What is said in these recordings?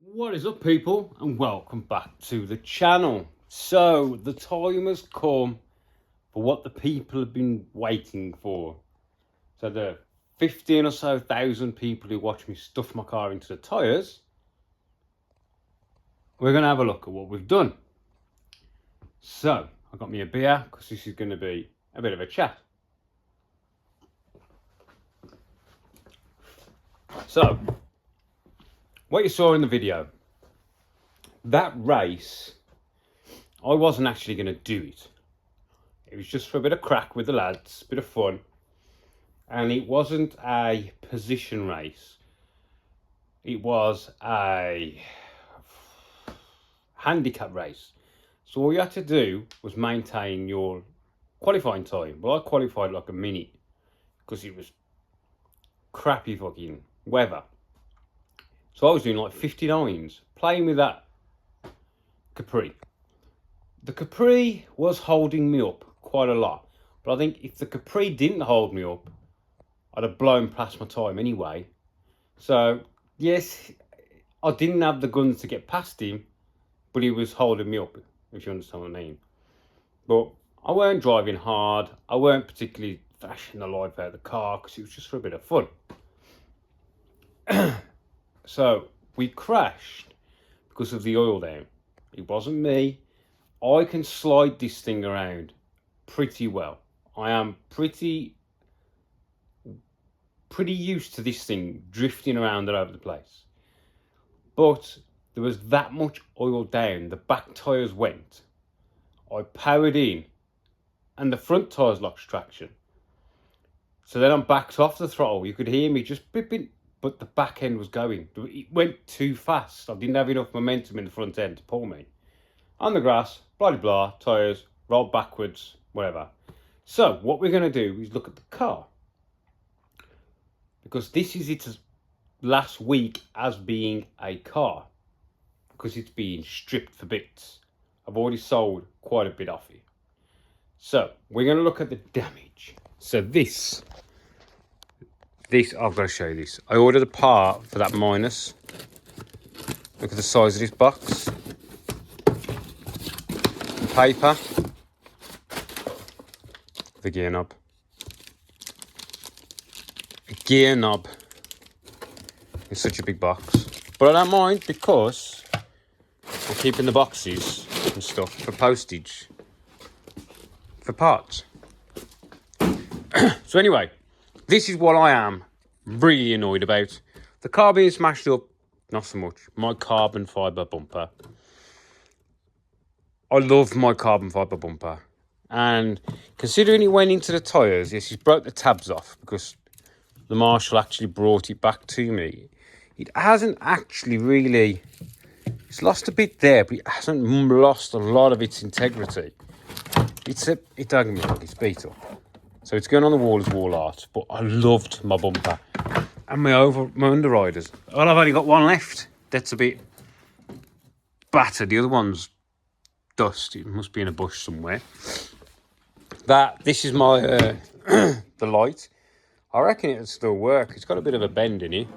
What is up, people, and welcome back to the channel. So the time has come for what the people have been waiting for. So the 15 or so thousand people who watch me stuff my car into the tyres, we're going to have a look at what we've done. So I got me a beer because this is going to be a bit of a chat. So what you saw in the video, that race, I wasn't actually going to do it. It was just for a bit of crack with the lads, a bit of fun. And it wasn't a position race. It was a handicap race. So all you had to do was maintain your qualifying time. Well, I qualified like a minute because it was crappy fucking weather. So I was doing like 59s, playing with that Capri. The Capri was holding me up quite a lot. But I think if the Capri didn't hold me up, I'd have blown past my time anyway. So, yes, I didn't have the guns to get past him, but he was holding me up, if you understand what I mean. But I weren't driving hard. I weren't particularly thrashing the life out of the car because it was just for a bit of fun. So, we crashed because of the oil down. It wasn't me. I can slide this thing around pretty well. I am pretty used to this thing drifting around all over the place. But there was that much oil down, the back tyres went. I powered in and the front tyres lost traction. So then I backed off the throttle. You could hear me just bipping, but the back end was going. It went too fast. I didn't have enough momentum in the front end to pull me. On the grass, blah, blah, blah, tyres, rolled backwards, whatever. So what we're going to do is look at the car. Because this is its last week as being a car. Because it's being stripped for bits. I've already sold quite a bit off it. So we're going to look at the damage. So this, I've got to show you this. I ordered a part for that minus. Look at the size of this box. Paper. The gear knob. Gear knob. It's such a big box. But I don't mind because I'm keeping the boxes and stuff for postage. For parts. So anyway, this is what I am really annoyed about. The car being smashed up, not so much. My carbon fibre bumper. I love my carbon fibre bumper. And considering it went into the tyres, yes, he's broke the tabs off because the marshal actually brought it back to me. It hasn't actually really... It's lost a bit there, but it hasn't lost a lot of its integrity. It's beat up. So it's going on the wall as wall art, but I loved my bumper. And my underriders. Well, I've only got one left. That's a bit battered. The other one's dust. It must be in a bush somewhere. This is my the light. I reckon it'll still work. It's got a bit of a bend in it,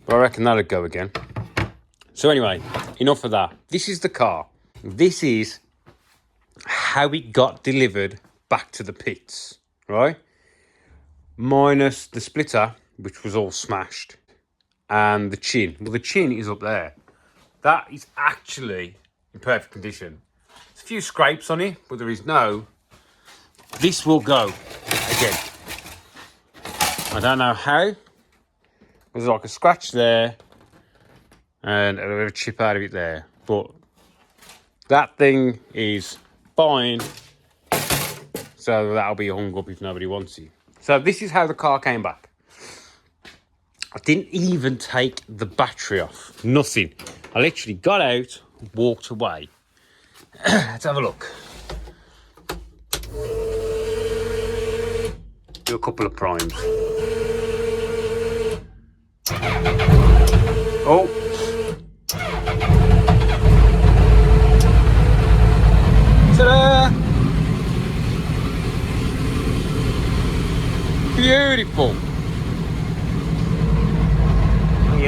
but I reckon that'll go again. So anyway, enough of that. This is the car. This is how it got delivered back to the pits, right? Minus the splitter, which was all smashed, and the chin. Well, the chin is up there. That is actually in perfect condition. There's a few scrapes on it, but there is no... This will go again. I don't know how. There's like a scratch there and a bit of a chip out of it there. But that thing is fine. So that'll be hung up if nobody wants it. So this is how the car came back. I didn't even take the battery off. Nothing. I literally got out, walked away. Let's have a look. Do a couple of primes. Oh. Ta-da! Beautiful.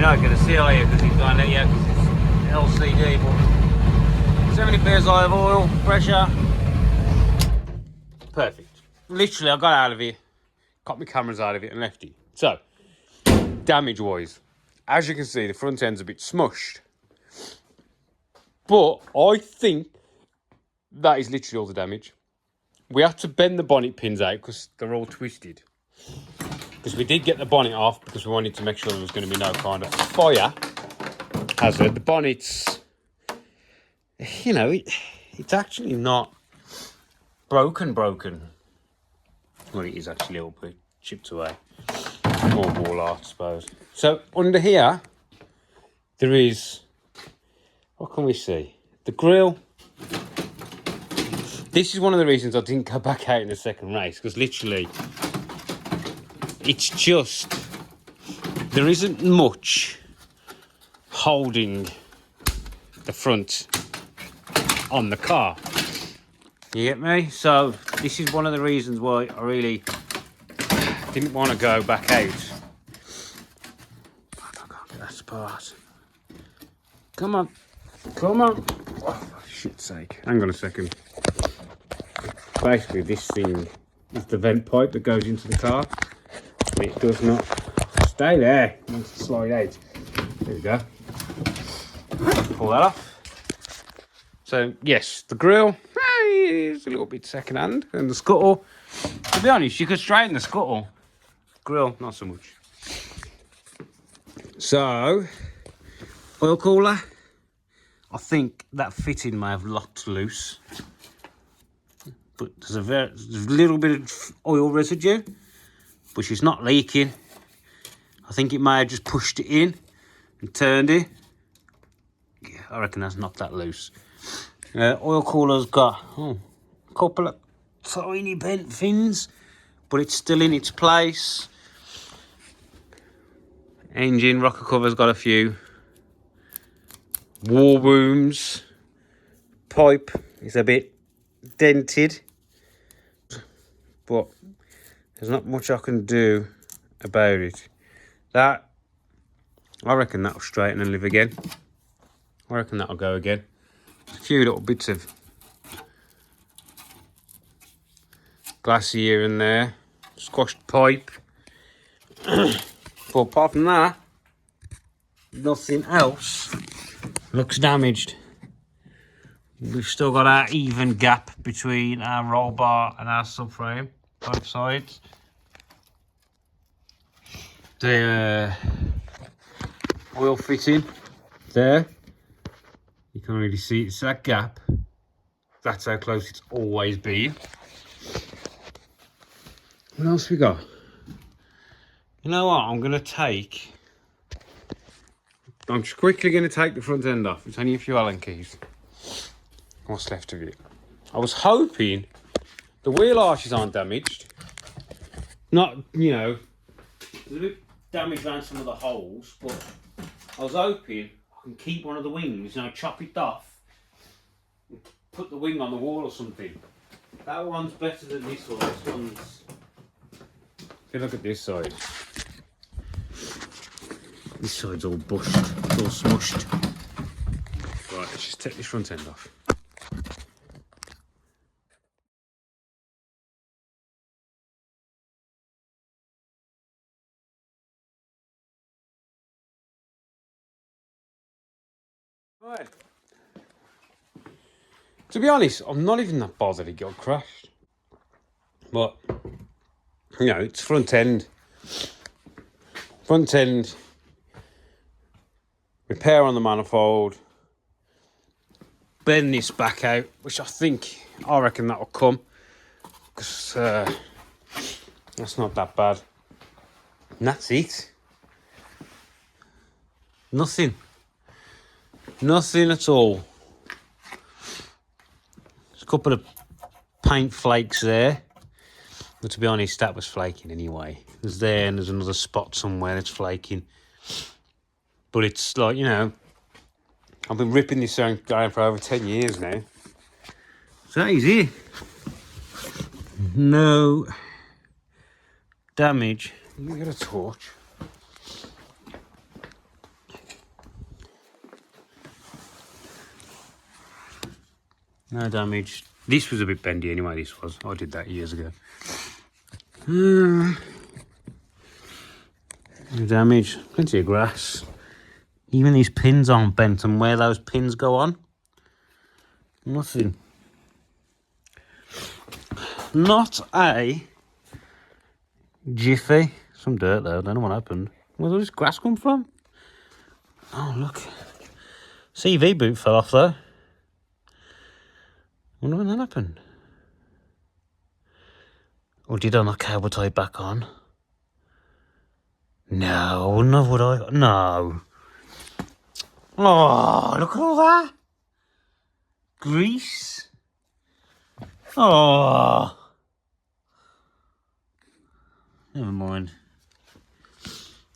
not going to see, are you? Because he's going to let you, because it's LCD. But 70 pairs olive oil, pressure. Perfect. Literally, I got out of it, got my cameras out of it, and left it. So, damage-wise, as you can see, the front end's a bit smushed. But I think that is literally all the damage. We had to bend the bonnet pins out because they're all twisted. Because we did get the bonnet off because we wanted to make sure there was going to be no kind of fire hazard. The bonnet's, you know, it's actually not broken. Well, it is actually a little bit chipped away. More wall art, I suppose. So under here, there is, what can we see? The grille. This is one of the reasons I didn't go back out in the second race, because literally, it's just, there isn't much holding the front on the car. You get me? So this is one of the reasons why I really didn't want to go back out. I can't get that spot. Come on. Oh, for shit's sake. Hang on a second. Basically, this thing is the vent pipe that goes into the car. It does not stay there. It wants to slide out. There we go. Pull that off. So, yes, the grille is a little bit second-hand. And the scuttle, to be honest, you could straighten the scuttle. Grille, not so much. So, oil cooler. I think that fitting may have locked loose. But there's a little bit of oil residue, which is not leaking. I think it may have just pushed it in and turned it. Yeah, I reckon that's not that loose. Oil cooler's got a couple of tiny bent fins, but it's still in its place. Engine rocker cover's got a few war wounds. Pipe is a bit dented, but there's not much I can do about it. That, I reckon that'll straighten and live again. I reckon that'll go again. A few little bits of glass here and there, squashed pipe. But apart from that, nothing else looks damaged. We've still got our even gap between our roll bar and our subframe, both sides. The oil fitting there, you can't really see it's that gap. That's how close it's always been. What else we got? You know what, I'm just quickly going to take the front end off. It's only a few Allen keys. What's left of it? I was hoping the wheel arches aren't damaged. Not, you know, there's a bit damage around some of the holes, but I was hoping I can keep one of the wings, you know, chop it off and put the wing on the wall or something. That one's better than this one. This one's, if you look at this side, this side's all bushed, it's all smushed. Right, let's just take this front end off. Right. To be honest, I'm not even that bothered it got crashed. But, you know, it's front end. Front end. Repair on the manifold. Bend this back out, which I reckon that'll come. Because that's not that bad. And that's it. Nothing at all. There's a couple of paint flakes there. But to be honest, that was flaking anyway. There's there and there's another spot somewhere that's flaking. But it's like, you know, I've been ripping this thing going for over 10 years now. So that is it. No damage. Let me get a torch. No damage. This was a bit bendy anyway, this was. I did that years ago. No damage. Plenty of grass. Even these pins aren't bent, and where those pins go on, nothing. Not a jiffy. Some dirt there, I don't know what happened. Where's all this grass come from? Oh, look. CV boot fell off though. Wonder when that happened. Or did I knock cable tie back on? No, no, would I? No. Oh, look at all that. Grease. Oh. Never mind.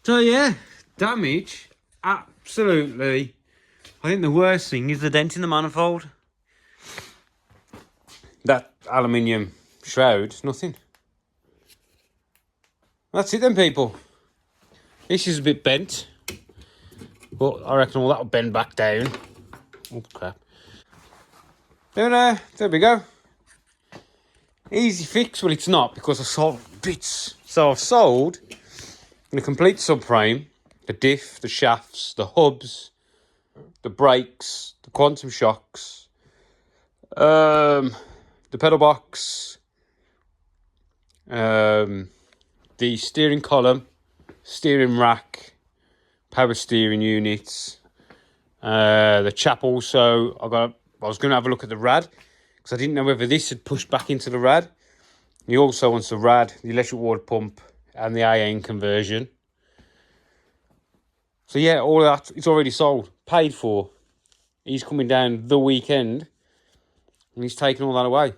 So yeah, damage. Absolutely. I think the worst thing is the dent in the manifold. That aluminium shroud, nothing. That's it then, people. This is a bit bent, but I reckon all that'll bend back down. Oh crap. Then there we go. Easy fix. Well, it's not, because I sold bits. So I've sold the complete subframe, the diff, the shafts, the hubs, the brakes, the quantum shocks, the pedal box, the steering column, steering rack, power steering units, the chap also. I was going to have a look at the rad, because I didn't know whether this had pushed back into the rad. He also wants the rad, the electric water pump, and the AN conversion. So yeah, all of that, it's already sold, paid for. He's coming down the weekend, and he's taking all that away.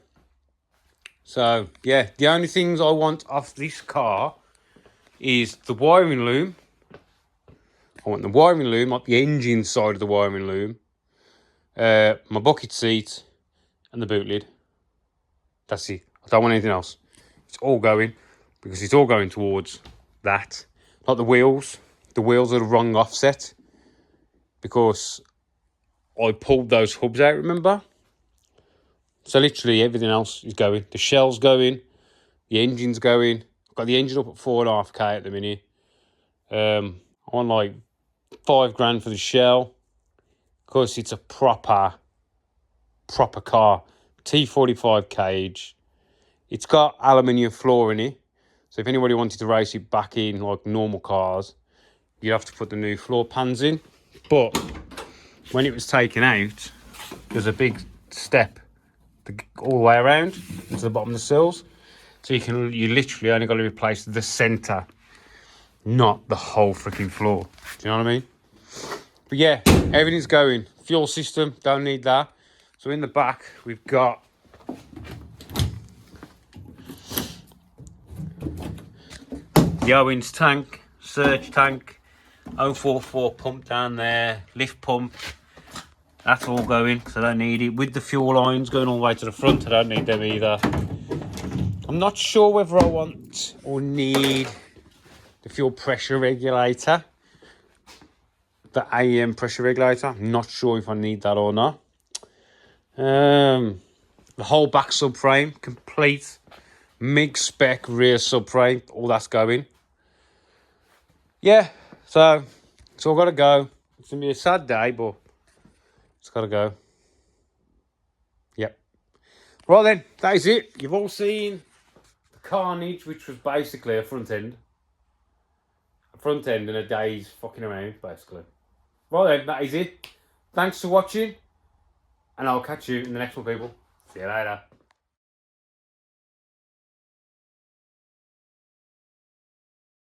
So yeah, the only things I want off this car is the wiring loom. I want the wiring loom, like the engine side of the wiring loom, my bucket seat, and the boot lid. That's it. I don't want anything else. It's all going, because it's all going towards that. Like the wheels. The wheels are the wrong offset, because I pulled those hubs out, remember? So literally everything else is going. The shell's going. The engine's going. I've got the engine up at 4.5k at the minute. I want like $5,000 for the shell, because it's a proper car. T45 cage. It's got aluminium floor in it. So if anybody wanted to race it back in like normal cars, you have to put the new floor pans in. But when it was taken out, there's a big step all the way around to the bottom of the sills. So you literally only got to replace the centre, not the whole freaking floor. Do you know what I mean? But yeah, everything's going. Fuel system, don't need that. So in the back, we've got the Owens tank, surge tank, 044 pump down there, lift pump. That's all going, because I don't need it. With the fuel lines going all the way to the front, I don't need them either. I'm not sure whether I want or need the fuel pressure regulator, the AM pressure regulator. I'm not sure if I need that or not. The whole back subframe, complete MIG spec rear subframe, all that's going. Yeah, so it's all got to go. It's going to be a sad day, but it's got to go. Yep. Right then, that is it. You've all seen the carnage, which was basically a front end. A front end and a day's fucking around, basically. Right then, that is it. Thanks for watching, and I'll catch you in the next one, people. See you later.